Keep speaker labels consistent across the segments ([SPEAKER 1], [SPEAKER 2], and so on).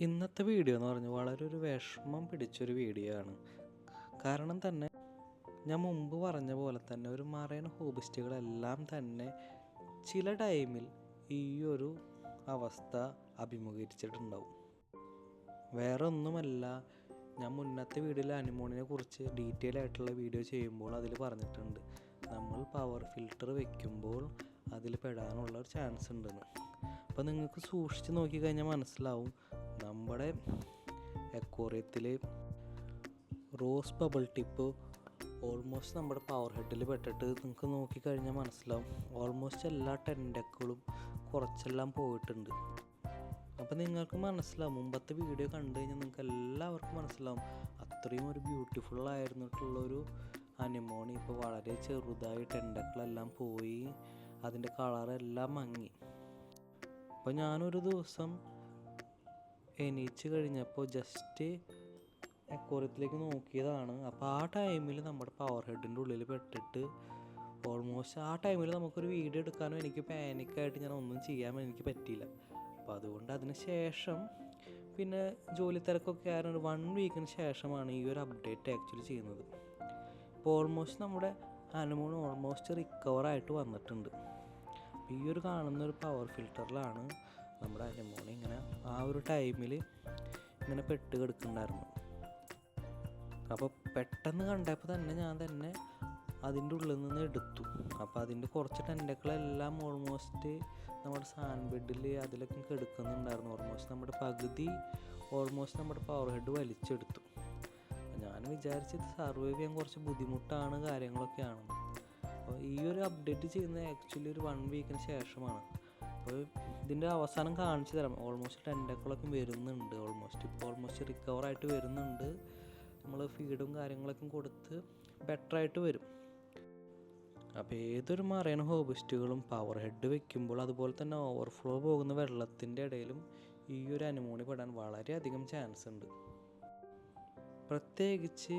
[SPEAKER 1] ഇന്നത്തെ വീഡിയോ എന്ന് പറഞ്ഞാൽ വളരെ ഒരു വിഷമം പിടിച്ചൊരു വീഡിയോ ആണ്. കാരണം തന്നെ ഞാൻ മുമ്പ് പറഞ്ഞ പോലെ തന്നെ ഒരു മറൈൻ ഹോബിസ്റ്റുകളെല്ലാം തന്നെ ചില ടൈമിൽ ഈ ഒരു അവസ്ഥ അഭിമുഖീകരിച്ചിട്ടുണ്ടാവും. വേറെ ഒന്നുമല്ല, ഞാൻ മുന്നത്തെ വീഡിയോയിൽ അനിമോണിനെ കുറിച്ച് ഡീറ്റെയിൽ ആയിട്ടുള്ള വീഡിയോ ചെയ്യുമ്പോൾ അതിൽ പറഞ്ഞിട്ടുണ്ട്, നമ്മൾ പവർ ഫിൽറ്റർ വെക്കുമ്പോൾ അതിൽ പെടാനുള്ള ഒരു ചാൻസ് ഉണ്ടെന്ന്. അപ്പോൾ നിങ്ങൾക്ക് സൂക്ഷിച്ച് നോക്കിക്കഴിഞ്ഞാൽ മനസ്സിലാവും, നമ്മുടെ അക്വേറിയത്തിൽ റോസ് ബബിൾ ടിപ്പ് ഓൾമോസ്റ്റ് നമ്മുടെ പവർ ഹെഡിൽ പെട്ടിട്ട് നിങ്ങൾക്ക് നോക്കിക്കഴിഞ്ഞാൽ മനസ്സിലാവും, ഓൾമോസ്റ്റ് എല്ലാ ടെൻഡക്കിളും കുറച്ചെല്ലാം പോയിട്ടുണ്ട്. അപ്പോൾ നിങ്ങൾക്ക് മനസ്സിലാവും, മുമ്പത്തെ വീഡിയോ കണ്ടു കഴിഞ്ഞാൽ നിങ്ങൾക്ക് എല്ലാവർക്കും മനസ്സിലാവും, അത്രയും ഒരു ബ്യൂട്ടിഫുൾ ആയിരുന്നിട്ടുള്ളൊരു അനിമോണി ഇപ്പോൾ വളരെ ചെറുതായി ടെൻഡക്കിളെല്ലാം പോയി, അതിൻ്റെ കളറെല്ലാം മങ്ങി. അപ്പോൾ ഞാനൊരു ദിവസം എണീച്ച് കഴിഞ്ഞപ്പോൾ ജസ്റ്റ് അക്വേറിയത്തിലേക്ക് നോക്കിയതാണ്. അപ്പോൾ ആ ടൈമിൽ നമ്മുടെ പവർ ഹെഡിൻ്റെ ഉള്ളിൽ പെട്ടിട്ട് ഓൾമോസ്റ്റ് ആ ടൈമിൽ നമുക്കൊരു വീഡിയോ എടുക്കാനും എനിക്ക് പാനിക്കായിട്ട് ഞാൻ ഒന്നും ചെയ്യാൻ എനിക്ക് പറ്റിയില്ല. അപ്പോൾ അതുകൊണ്ട് അതിന് ശേഷം പിന്നെ ജോലി തിരക്കൊക്കെ ആയിരുന്നു, ഒരു 1 വീക്കിന് ശേഷമാണ് ഈ ഒരു അപ്ഡേറ്റ് ആക്ച്വലി ചെയ്യുന്നത്. ഇപ്പോൾ ഓൾമോസ്റ്റ് നമ്മുടെ അനിമോൺ ഓൾമോസ്റ്റ് റിക്കവറായിട്ട് വന്നിട്ടുണ്ട്. ഈ ഒരു കാണുന്ന ഒരു പവർ ഫിൽറ്ററിലാണ് നമ്മുടെ അനിമോൺ ഇങ്ങനെ ആ ഒരു ടൈമിൽ ഇങ്ങനെ പെട്ട് കിടക്കുന്നുണ്ടായിരുന്നു. അപ്പോൾ പെട്ടെന്ന് കണ്ടപ്പോൾ തന്നെ ഞാൻ തന്നെ അതിൻ്റെ ഉള്ളിൽ നിന്ന് എടുത്തു. അപ്പോൾ അതിൻ്റെ കുറച്ച് ടെൻഡക്കിളെല്ലാം ഓൾമോസ്റ്റ് നമ്മുടെ സാൻഡ് ബെഡിൽ അതിലൊക്കെ കിടക്കുന്നുണ്ടായിരുന്നു. ഓൾമോസ്റ്റ് നമ്മുടെ പകുതി ഓൾമോസ്റ്റ് നമ്മുടെ പവർ ഹെഡ് വലിച്ചെടുത്തു. ഞാൻ വിചാരിച്ചത് സർവൈവ് ചെയ്യാൻ കുറച്ച് ബുദ്ധിമുട്ടാണ് കാര്യങ്ങളൊക്കെയാണ്. അപ്പോൾ ഈ ഒരു അപ്ഡേറ്റ് ചെയ്യുന്നത് ആക്ച്വലി ഒരു 1 വീക്കിന് ശേഷമാണ്. അപ്പോൾ ഇതിൻ്റെ അവസാനം കാണിച്ചു തരാം. ഓൾമോസ്റ്റ് ടെൻഡക്കിളൊക്കെ വരുന്നുണ്ട്, ഓൾമോസ്റ്റ് റിക്കവറായിട്ട് വരുന്നുണ്ട്. നമ്മൾ ഫീഡും കാര്യങ്ങളൊക്കെ കൊടുത്ത് ബെറ്ററായിട്ട് വരും. അപ്പോൾ ഏതൊരു മറൈൻ ഹോബിസ്റ്റുകളും പവർ ഹെഡ് വെക്കുമ്പോൾ അതുപോലെ തന്നെ ഓവർഫ്ലോ പോകുന്ന വെള്ളത്തിൻ്റെ ഇടയിലും ഈ ഒരു അനിമോണി പെടാൻ വളരെയധികം ചാൻസ് ഉണ്ട്. പ്രത്യേകിച്ച്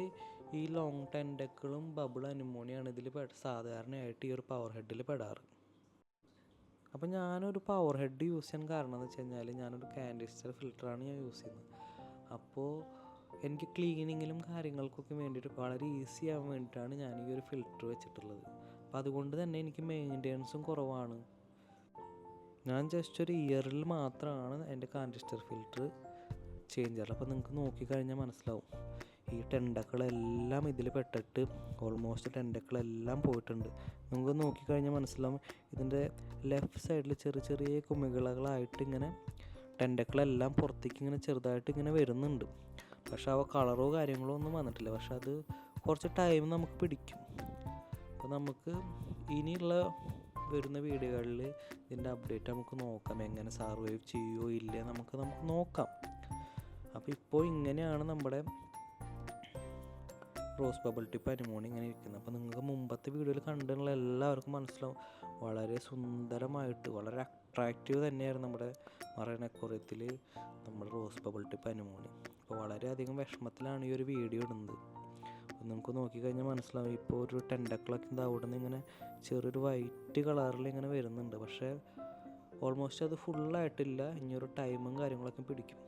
[SPEAKER 1] ഈ ലോങ് ടെൻഡക്കിളും ബബിൾ അനിമോണിയാണ് ഇതിൽ സാധാരണയായിട്ട് ഈ ഒരു പവർ ഹെഡിൽ പെടാറ്. അപ്പോൾ ഞാനൊരു പവർ ഹെഡ് യൂസ് ചെയ്യാൻ കാരണം എന്ന് വെച്ച് കഴിഞ്ഞാൽ ഞാനൊരു കാൻഡിസ്റ്റർ ഫിൽറ്ററാണ് ഞാൻ യൂസ് ചെയ്യുന്നത്. അപ്പോൾ എനിക്ക് ക്ലീനിങ്ങിലും കാര്യങ്ങൾക്കൊക്കെ വേണ്ടിയിട്ട് വളരെ ഈസി ആവാൻ വേണ്ടിയിട്ടാണ് ഞാൻ ഈ ഒരു ഫിൽറ്റർ വെച്ചിട്ടുള്ളത്. അപ്പോൾ അതുകൊണ്ട് തന്നെ എനിക്ക് മെയിൻ്റെനൻസും കുറവാണ്. ഞാൻ ജസ്റ്റ് ഒരു ഇയറിൽ മാത്രമാണ് എൻ്റെ കാൻഡിസ്റ്റർ ഫിൽറ്റർ ചേഞ്ച് ചെയ്യാറ്. അപ്പോൾ നിങ്ങൾക്ക് നോക്കിക്കഴിഞ്ഞാൽ മനസ്സിലാവും, ഈ ടെൻഡക്കിളെല്ലാം ഇതിൽ പെട്ടിട്ട് ഓൾമോസ്റ്റ് ടെൻഡക്കിളെല്ലാം പോയിട്ടുണ്ട്. നിങ്ങൾക്ക് നോക്കിക്കഴിഞ്ഞാൽ മനസ്സിലാവും, ഇതിൻ്റെ ലെഫ്റ്റ് സൈഡിൽ ചെറിയ ചെറിയ കുമികളായിട്ട് ഇങ്ങനെ ടെൻഡക്കിളെല്ലാം പുറത്തേക്ക് ഇങ്ങനെ ചെറുതായിട്ട് ഇങ്ങനെ വരുന്നുണ്ട്. പക്ഷേ അവ കളറോ കാര്യങ്ങളോ ഒന്നും വന്നിട്ടില്ല. പക്ഷെ അത് കുറച്ച് ടൈം നമുക്ക് പിടിക്കും. അപ്പോൾ നമുക്ക് ഇനിയുള്ള വരുന്ന വീഡിയോകളിൽ ഇതിൻ്റെ അപ്ഡേറ്റ് നമുക്ക് നോക്കാം, എങ്ങനെ സർവൈവ് ചെയ്യുമോ ഇല്ല നമുക്ക് നോക്കാം. അപ്പോൾ ഇപ്പോൾ ഇങ്ങനെയാണ് നമ്മുടെ റോസ് ബബിൾ ടിപ്പ് അനിമോണി ഇങ്ങനെ ഇരിക്കുന്നത്. അപ്പോൾ നിങ്ങൾക്ക് മുമ്പത്തെ വീഡിയോയിൽ കണ്ടുള്ള എല്ലാവർക്കും മനസ്സിലാവും, വളരെ സുന്ദരമായിട്ട് വളരെ അട്രാക്റ്റീവ് തന്നെയായിരുന്നു നമ്മുടെ മറൈൻ അക്വേറിയത്തിൽ നമ്മുടെ റോസ് ബബിൾ ടിപ്പ് അനിമോണി. അപ്പോൾ വളരെയധികം വിഷമത്തിലാണ് ഈ ഒരു വീഡിയോ ഇടുന്നത്. അപ്പോൾ നിങ്ങൾക്ക് നോക്കിക്കഴിഞ്ഞാൽ മനസ്സിലാവും, ഇപ്പോൾ ഒരു ടെൻഡക്കിളൊക്കെ എന്താ അവിടെ നിന്ന് ഇങ്ങനെ ചെറിയൊരു വൈറ്റ് കളറിൽ ഇങ്ങനെ വരുന്നുണ്ട്. പക്ഷേ ഓൾമോസ്റ്റ് അത് ഫുള്ളായിട്ടില്ല, ഇനിയൊരു ടൈമും കാര്യങ്ങളൊക്കെ പിടിക്കും.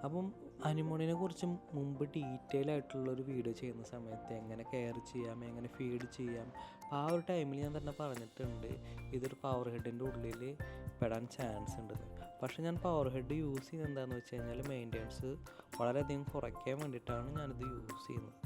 [SPEAKER 1] അപ്പം അനിമോണിനെ കുറിച്ച് മുമ്പ് ഡീറ്റെയിൽ ആയിട്ടുള്ളൊരു വീഡിയോ ചെയ്യുന്ന സമയത്ത് എങ്ങനെ കെയർ ചെയ്യാം, എങ്ങനെ ഫീഡ് ചെയ്യാം, ആ ഒരു ടൈമിൽ ഞാൻ തന്നെ പറഞ്ഞിട്ടുണ്ട് ഇതൊരു പവർ ഹെഡിൻ്റെ ഉള്ളിൽ പെടാൻ ചാൻസ് ഉണ്ടെന്ന്. പക്ഷേ ഞാൻ പവർ ഹെഡ് യൂസ് ചെയ്യുന്നത് എന്താണെന്ന് വെച്ച് കഴിഞ്ഞാൽ മെയിൻ്റെനൻസ് വളരെയധികം കുറയ്ക്കാൻ വേണ്ടിയിട്ടാണ് ഞാനിത് യൂസ് ചെയ്യുന്നത്.